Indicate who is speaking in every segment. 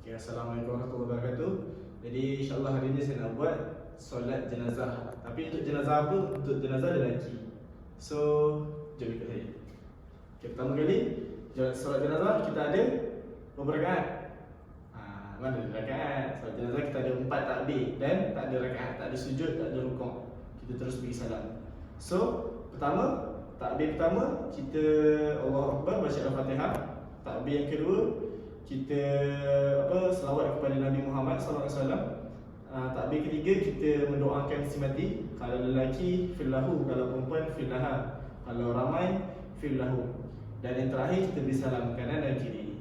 Speaker 1: Okay, Assalamualaikum warahmatullahi wabarakatuh. Jadi insyaAllah hari ini saya nak buat solat jenazah. Tapi untuk jenazah apa? Untuk jenazah lelaki. So, jom ikut saya. Okay, pertama kali solat jenazah kita ada berapa rakaat? Mana ada rakaat? Solat jenazah kita ada 4 takbir dan tak ada rakaat, tak ada sujud, tak ada rukuk. Kita terus beri salam. So, pertama, takbir pertama kita Allahu Akbar, baca Al-Fatihah. Takbir yang kedua kita selawat kepada Nabi Muhammad SAW. Takbir ketiga kita mendoakan si mati. Kalau lelaki fillahu, kalau perempuan fillaha, kalau ramai fillahu. Dan yang terakhir kita beri salam kanan dan kiri.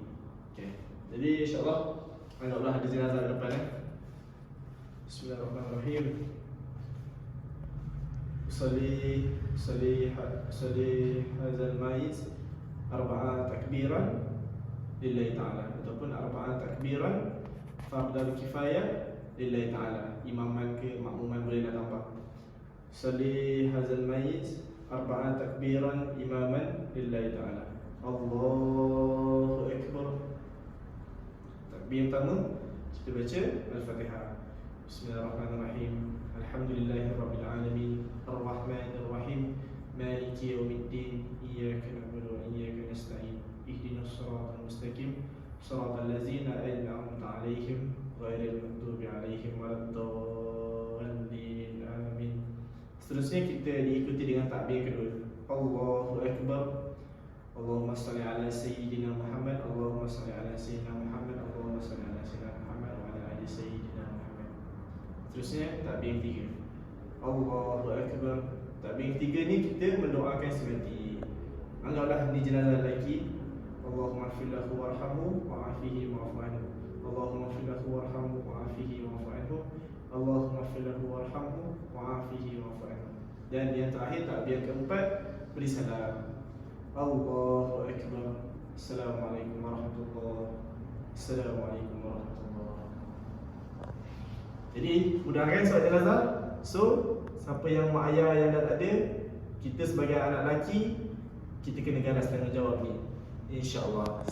Speaker 1: Okay. Jadi insyaAllah anggaplah ada jenazah di depan. Bismillahirrahmanirrahim. Usalli hazal mayit arba'a takbiran lillahi ta'ala, ataupun arba'a takbiran fardal kifayah lillahi ta'ala. Imaman ke makmuman boleh nak tambah. Usalli hazal mayit arba'a takbiran imaman lillahi ta'ala. Allahu Akbar. Takbir pertama kita baca Al-Fatihah. Bismillahirrahmanirrahim. Alhamdulillahirabbil alamin. Ar-Rahmanir Rahim. Maliki yaumiddin. Iyyaka na'budu wa iyyaka nasta'in. Ihdinas siratal mustaqim. Siratal ladzina an'amta 'alaihim ghairil maghdubi 'alaihim waladdallin. Amin. Seterusnya kita diikuti dengan takbir kedua. Allahu Akbar. Allahumma salli ala sayyidina Muhammad. Allahumma salli ala sayyidina Muhammad. Allahumma salli ala sayyidina Muhammad wa ala ali sayyidina Muhammad. Seterusnya takbir ketiga. Allahu Akbar. Takbir ketiga ni kita mendoakan si mati. Anggaplah ni jenazah lelaki. Allahumma ighfir lahu warhamhu wa'afihi wa'fu anhu. Allahumma ighfir lahu warhamhu wa'afihi wa'fu anhu. Allahumma ighfir lahu warhamhu wa'afihi wa'fu anhu. Dan yang terakhir takbir keempat beri salam. Allahu Akbar. Assalamualaikum warahmatullahi. Assalamualaikum warahmatullahi. Jadi mudahkan solat jenazah. So siapa yang mak ayah yang dah tak ada, kita sebagai anak lelaki kita kena ganas tanggungjawab ni, InsyaAllah.